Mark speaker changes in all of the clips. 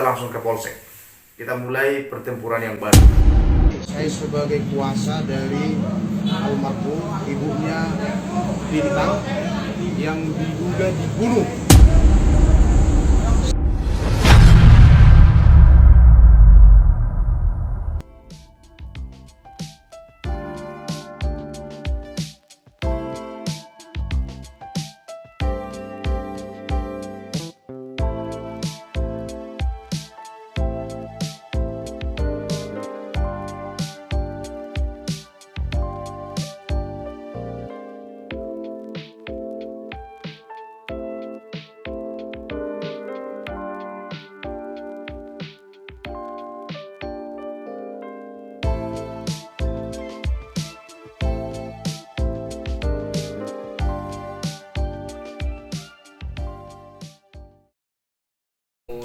Speaker 1: kita langsung ke polsek. Kita mulai pertempuran yang baru.
Speaker 2: Saya sebagai kuasa dari almarhum ibunya Bintang yang diduga dibunuh.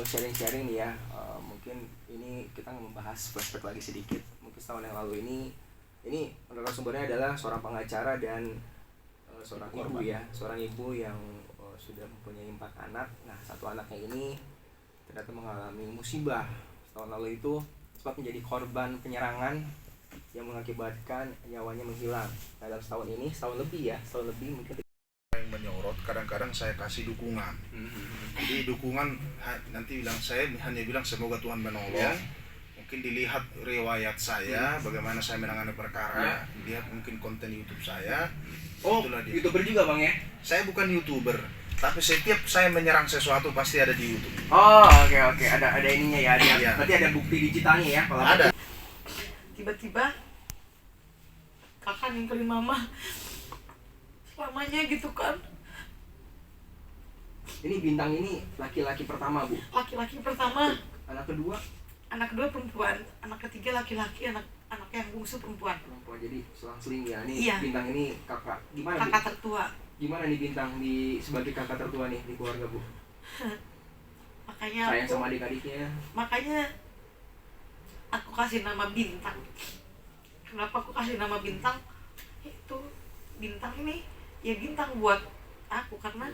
Speaker 3: Sharing-sharing nih ya, mungkin ini kita membahas flashback lagi sedikit. Mungkin setahun yang lalu ini narasumbernya adalah seorang pengacara dan seorang ibu ya, seorang ibu yang sudah mempunyai 4 anak. Nah, satu anaknya ini ternyata mengalami musibah setahun lalu itu sebab menjadi korban penyerangan yang mengakibatkan nyawanya menghilang. Nah, dalam setahun lebih mungkin
Speaker 1: Yang menyorot, kadang-kadang saya kasih dukungan. Jadi dukungan nanti saya hanya bilang semoga Tuhan menolong. Ya. Mungkin dilihat riwayat saya, bagaimana saya menangani perkara, lihat mungkin konten YouTube saya.
Speaker 3: Oh, YouTuber juga Bang ya?
Speaker 1: Saya bukan YouTuber, tapi setiap saya menyerang sesuatu pasti ada di YouTube.
Speaker 3: Oh, oke. Ada ininya ya.
Speaker 1: Iya.
Speaker 3: Berarti ada bukti digitalnya ya kalau
Speaker 1: Ada.
Speaker 4: Tiba-tiba kakak ninggalin mama selamanya gitu kan.
Speaker 3: Ini Bintang ini laki-laki pertama, Bu.
Speaker 4: Laki-laki pertama,
Speaker 3: Anak kedua
Speaker 4: anak kedua perempuan, anak ketiga laki-laki, anak yang bungsu perempuan.
Speaker 3: perempuan. Jadi selang-seling ya. Ini
Speaker 4: Iya.
Speaker 3: Bintang ini kakak. Gimana?
Speaker 4: Kakak tertua.
Speaker 3: Gimana nih Bintang sebagai kakak tertua nih di keluarga, Bu?
Speaker 4: Makanya
Speaker 3: Sayang sama adik-adiknya.
Speaker 4: makanya aku kasih nama Bintang. Kenapa aku kasih nama Bintang? Itu Bintang ini ya bintang buat aku karena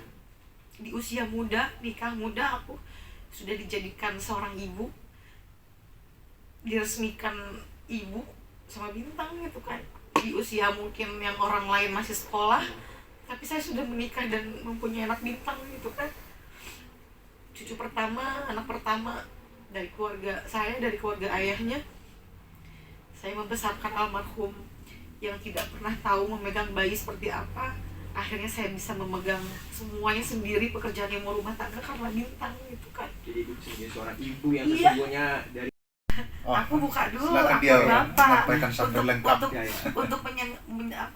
Speaker 4: di usia muda, nikah muda, aku sudah dijadikan seorang ibu, diresmikan ibu sama Bintang gitu kan. Di usia mungkin yang orang lain masih sekolah, tapi saya sudah menikah dan mempunyai anak Bintang gitu kan. Cucu pertama, anak pertama dari keluarga saya, dari keluarga ayahnya. Saya membesarkan almarhum yang tidak pernah tahu memegang bayi seperti apa. Akhirnya saya bisa memegang semuanya sendiri, pekerjaan yang mau rumah tangga karena Bintang gitu kan.
Speaker 3: Jadi Ibu sebagai seorang ibu yang
Speaker 4: Iya.
Speaker 3: sesungguhnya dari
Speaker 4: Aku buka dulu,
Speaker 1: Silakan
Speaker 4: aku
Speaker 1: dia
Speaker 4: bapak
Speaker 1: menyampaikan sampai lengkap.
Speaker 4: untuk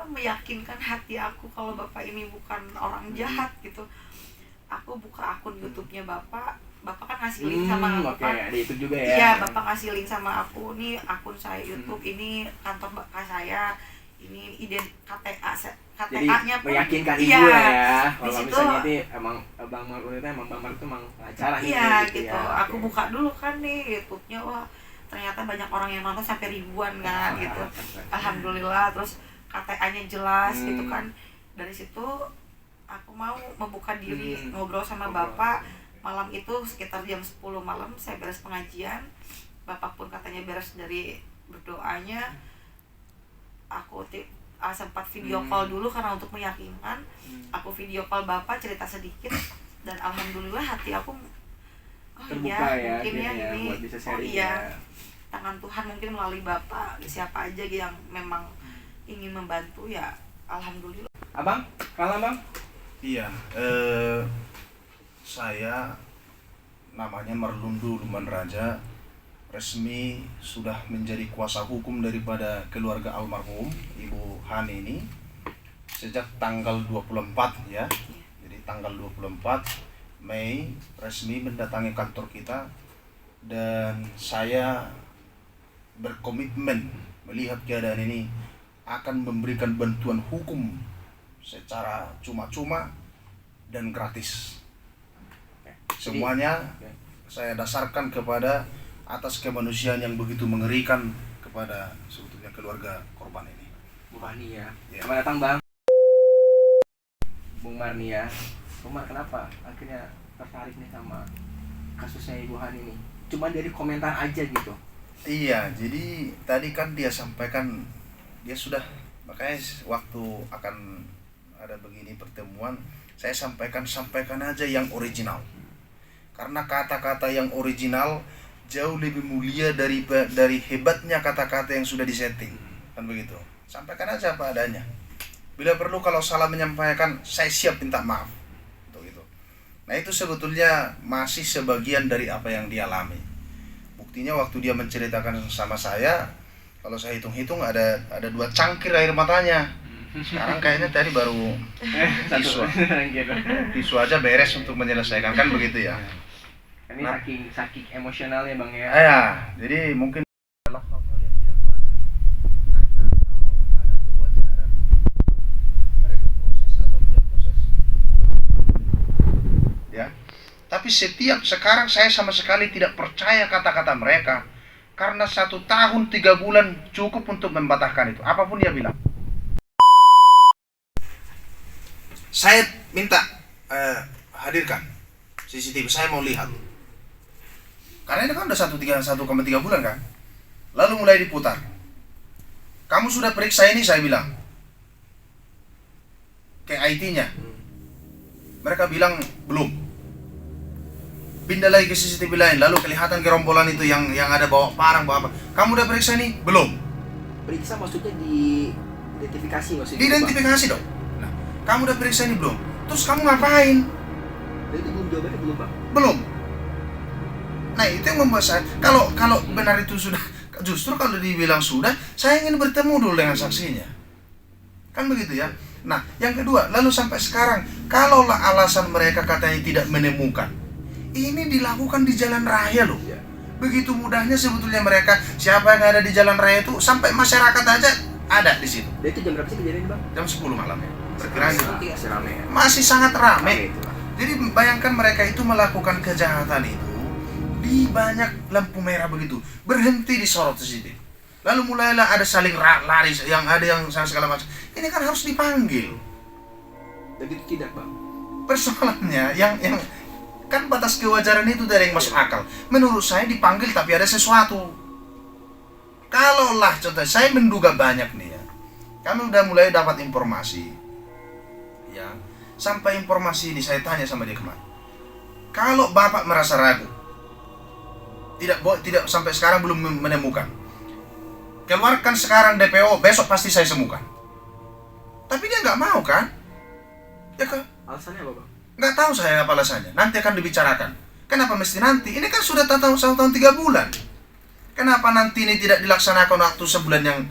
Speaker 4: meyakinkan hati aku kalau bapak ini bukan orang jahat gitu. Aku buka akun YouTube-nya bapak kan ngasih link sama aku
Speaker 3: oke,
Speaker 4: kan.
Speaker 3: ada itu juga ya.
Speaker 4: Iya, bapak ngasih link sama aku, nih akun saya YouTube, ini kantor bapak saya, ini KTA-nya pun
Speaker 3: meyakinkan
Speaker 4: iya,
Speaker 3: ibu lah ya.
Speaker 4: di
Speaker 3: Kalau
Speaker 4: situ
Speaker 3: misalnya itu emang Bang Marun itu emang pengacara
Speaker 4: iya gitu.
Speaker 3: ya.
Speaker 4: Aku buka dulu kan nih YouTube-nya, wah ternyata banyak orang yang nonton sampai ribuan kan gitu. Alhamdulillah. Terus KTA-nya jelas gitu kan. Dari situ aku mau membuka diri ngobrol sama bapak. Malam itu sekitar jam 10 malam saya beres pengajian. Bapak pun katanya beres dari berdoanya. Aku sempat video call dulu karena untuk meyakinkan. Aku video call bapak, cerita sedikit, dan alhamdulillah hati aku
Speaker 3: Terbuka ya,
Speaker 4: mungkin ya
Speaker 3: akhirnya
Speaker 4: ini
Speaker 3: buat bisa sharing ya.
Speaker 4: tangan Tuhan mungkin melalui bapak, siapa aja yang memang ingin membantu ya alhamdulillah.
Speaker 3: Abang, kalah Bang?
Speaker 1: Iya, saya namanya Marlundu Luman Raja, resmi sudah menjadi kuasa hukum daripada keluarga almarhum Ibu Hani ini sejak tanggal 24 ya. Jadi tanggal 24 Mei resmi mendatangi kantor kita, dan saya berkomitmen melihat keadaan ini akan memberikan bantuan hukum secara cuma-cuma dan gratis. Semuanya saya dasarkan kepada atas kemanusiaan yang begitu mengerikan kepada sebetulnya keluarga korban ini.
Speaker 3: Bu Hani ya.
Speaker 1: Ya.
Speaker 3: Selamat datang Bang. Bung Marni ya. Bung Mar, kenapa akhirnya tertarik nih sama kasusnya Ibu Hani nih? cuma dari komentar aja gitu.
Speaker 1: Iya, jadi tadi kan dia sampaikan, dia sudah, makanya waktu akan ada begini pertemuan, saya sampaikan aja yang original. Karena kata-kata yang original jauh lebih mulia dari hebatnya kata-kata yang sudah disetting. Kan begitu. Sampaikan aja apa adanya. Bila perlu kalau salah menyampaikan, saya siap minta maaf. Gitu. Nah, itu sebetulnya masih sebagian dari apa yang dia alami. Buktinya waktu dia menceritakan sama saya, kalau saya hitung-hitung ada 2 cangkir air matanya. Sekarang kayaknya tadi baru tisu aja beres untuk menyelesaikan, kan begitu ya.
Speaker 3: Ini saking emosionalnya Bang ya.
Speaker 1: Ya, jadi mungkin adalah hal-hal yang tidak wajar. Karena kalau ada kewajaran, mereka proses atau tidak proses. Ya. Tapi sekarang saya sama sekali tidak percaya kata-kata mereka. Karena 1 tahun 3 bulan cukup untuk membatalkan itu. Apapun dia bilang. Saya minta hadirkan CCTV, saya mau lihat. Karena ini kan udah 1,3 bulan kan. Lalu mulai diputar. Kamu sudah periksa ini, saya bilang. Ke IT-nya. Mereka bilang belum. Pindah lagi ke CCTV lain, lalu kelihatan gerombolan itu yang ada bawa parang, bawa apa. Kamu udah periksa ini? Belum.
Speaker 3: Periksa maksudnya diidentifikasi maksudnya.
Speaker 1: Diidentifikasi dong. Nah, kamu udah periksa ini belum? Terus kamu ngapain?
Speaker 3: Itu belum, jawabannya belum Bang.
Speaker 1: Belum. Nah, itu yang membuat saya, kalau benar itu sudah, justru kalau dibilang sudah, saya ingin bertemu dulu dengan saksinya. Kan begitu ya. Nah, yang kedua, lalu sampai sekarang, kalaulah alasan mereka katanya tidak menemukan, ini dilakukan di jalan raya loh. Begitu mudahnya sebetulnya mereka, siapa yang ada di jalan raya itu, sampai masyarakat aja ada di situ.
Speaker 3: Dan itu jam berapa sih kejadian Bang?
Speaker 1: Jam 10 malam ya. Perkiraan
Speaker 3: Masih ramai ya.
Speaker 1: masih sangat ramai.
Speaker 3: Itu, Bang.
Speaker 1: Jadi bayangkan mereka itu melakukan kejahatan itu di banyak lampu merah begitu, berhenti di sorot CCTV. Lalu mulailah ada saling lari, yang ada yang segala macam. Ini kan harus dipanggil.
Speaker 3: Dan itu tidak Bang.
Speaker 1: Persoalannya yang kan batas kewajaran itu dari yang masuk akal. Menurut saya dipanggil tapi ada sesuatu. Kalaulah contoh saya menduga banyak nih ya. Kami udah mulai dapat informasi. Ya, sampai informasi ini saya tanya sama dia kemarin. Kalau Bapak merasa ragu, tidak sampai sekarang belum menemukan, keluarkan sekarang DPO, besok pasti saya sembuhkan. Tapi dia nggak mau kan? Ya kan?
Speaker 3: Alasannya apa Bang?
Speaker 1: Nggak tahu saya apa alasannya. Nanti akan dibicarakan. Kenapa mesti nanti? Ini kan sudah 1 tahun 3 bulan. Kenapa nanti ini tidak dilaksanakan waktu sebulan yang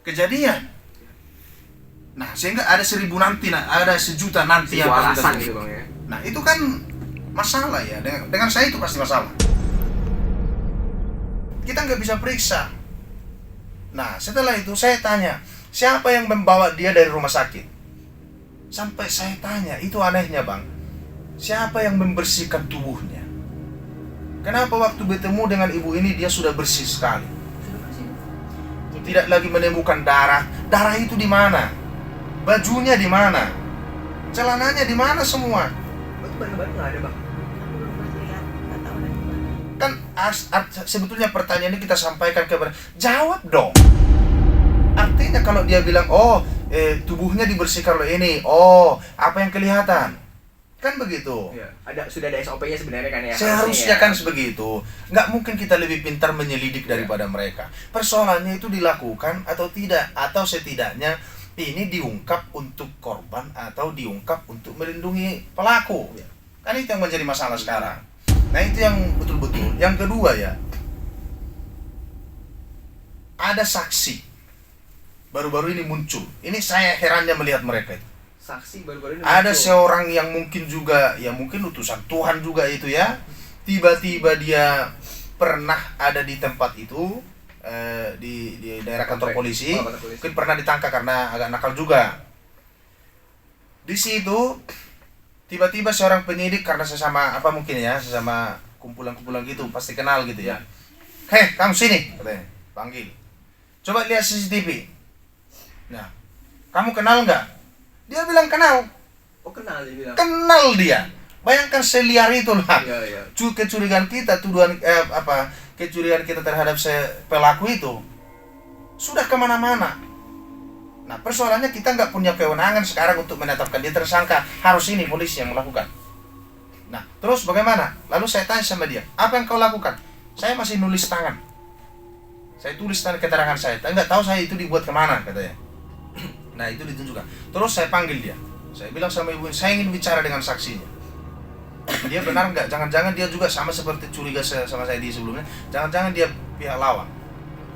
Speaker 1: kejadian? Nah, sehingga ada 1.000 nanti, ada 1.000.000 nanti yang
Speaker 3: alasan gitu Bang ya.
Speaker 1: Nah, itu kan masalah ya. Dengan saya itu pasti masalah. Kita nggak bisa periksa. Nah, setelah itu saya tanya, siapa yang membawa dia dari rumah sakit? Sampai saya tanya, itu anehnya Bang, siapa yang membersihkan tubuhnya? Kenapa waktu bertemu dengan ibu ini dia sudah bersih sekali? Tidak lagi menemukan darah. Darah itu di mana? Bajunya di mana? Celananya di mana semua?
Speaker 3: Itu barang-barang nggak ada Bang.
Speaker 1: Kan sebetulnya pertanyaan ini kita sampaikan kepada, jawab dong. Artinya kalau dia bilang, tubuhnya dibersihkan oleh ini, apa yang kelihatan? Kan begitu.
Speaker 3: Ya, sudah ada SOP-nya sebenarnya kan ya.
Speaker 1: Seharusnya kan sebegitu. Nggak mungkin kita lebih pintar menyelidik daripada mereka. Persoalannya itu dilakukan atau tidak, atau setidaknya ini diungkap untuk korban atau diungkap untuk melindungi pelaku. Kan itu yang menjadi masalah sekarang. Nah, itu yang betul-betul. Yang kedua ya, ada saksi baru-baru ini muncul. Ini saya herannya melihat mereka itu.
Speaker 3: Saksi baru-baru ini
Speaker 1: Ada
Speaker 3: muncul.
Speaker 1: seorang yang mungkin juga, ya mungkin utusan Tuhan juga itu ya. Tiba-tiba dia pernah ada di tempat itu, di daerah kantor polisi. Mungkin pernah ditangkap karena agak nakal juga. Di situ tiba-tiba seorang penyidik, karena sesama kumpulan-kumpulan gitu, pasti kenal gitu ya. Hei, kamu sini, katanya, panggil. Coba lihat CCTV. Nah, kamu kenal nggak? Dia bilang kenal.
Speaker 3: Oh, kenal dia bilang.
Speaker 1: Kenal dia. Bayangkan seliar itu lah.
Speaker 3: Iya.
Speaker 1: Kecurigaan kita, kecurigaan kita terhadap pelaku itu sudah kemana-mana. Nah, persoalannya kita nggak punya kewenangan sekarang untuk menetapkan dia tersangka. Harus ini polisi yang melakukan. Nah, terus bagaimana? Lalu saya tanya sama dia, apa yang kau lakukan? Saya masih nulis tangan. Saya tulis tangan keterangan saya. Tapi nggak tahu saya itu dibuat kemana, katanya. Nah, itu ditunjukkan. Terus saya panggil dia. Saya bilang sama ibu, saya ingin bicara dengan saksinya. Dia benar nggak? Jangan-jangan dia juga sama seperti curiga sama saya di sebelumnya. Jangan-jangan dia pihak lawan.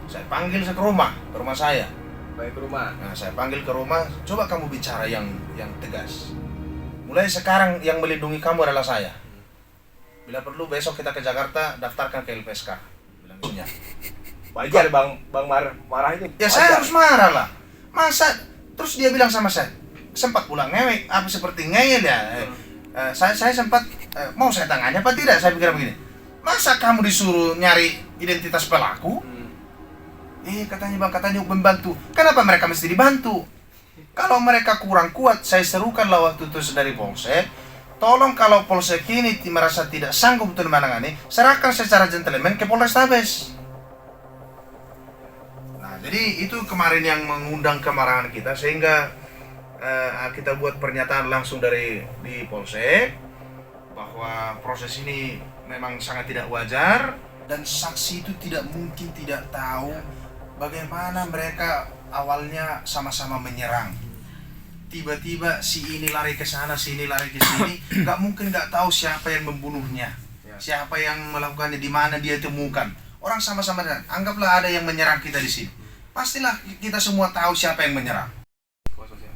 Speaker 1: Saya panggil ke rumah saya.
Speaker 3: Baik ke rumah.
Speaker 1: Nah, saya panggil ke rumah, coba kamu bicara yang tegas. Mulai sekarang yang melindungi kamu adalah saya. Bila perlu besok kita ke Jakarta, daftarkan ke LPSK. Bilang punya.
Speaker 3: Wajar Bang marah itu.
Speaker 1: Ya saya harus marah lah. Masa terus dia bilang sama saya, sempat pulang ngewek, apa seperti ngeyel ya. Saya sempat mau saya tanganya apa tidak? Saya pikir begini. Masa kamu disuruh nyari identitas pelaku? Katanya bang, katanya membantu. Kenapa mereka mesti dibantu? Kalau mereka kurang kuat, saya serukanlah waktu itu dari Polsek. Tolong kalau Polsek ini merasa tidak sanggup untuk menangani, serahkan secara gentleman ke Polrestabes. Nah, jadi itu kemarin yang mengundang kemarahan kita, sehingga kita buat pernyataan langsung di Polsek bahwa proses ini memang sangat tidak wajar dan saksi itu tidak mungkin tidak tahu bagaimana mereka awalnya sama-sama menyerang. Tiba-tiba si ini lari ke sana, si ini lari ke sini, nggak mungkin nggak tahu siapa yang membunuhnya, siapa yang melakukannya, di mana dia temukan. Orang sama-sama, anggaplah ada yang menyerang kita di sini, pastilah kita semua tahu siapa yang menyerang.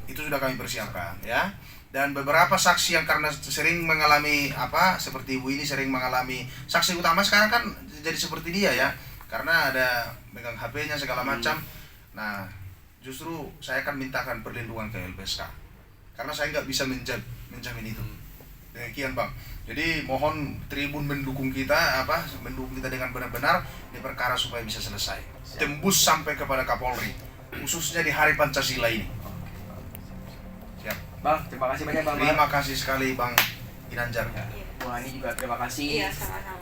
Speaker 1: Itu sudah kami persiapkan, ya. Dan beberapa saksi yang karena sering mengalami seperti ibu ini sering mengalami, saksi utama sekarang kan jadi seperti dia ya, karena ada megang HP-nya segala macam. Nah, justru saya akan mintakan perlindungan ke LPSK karena saya nggak bisa menjamin itu. Demikian bang. Jadi mohon Tribun mendukung kita dengan benar-benar di perkara supaya bisa selesai, tembus sampai kepada Kapolri, khususnya di Hari Pancasila ini. Siap.
Speaker 3: Bang, terima kasih banyak Bang.
Speaker 1: Terima kasih sekali Bang Ginanjar.
Speaker 3: Wah, ini juga terima kasih.
Speaker 4: Iya, sama-sama.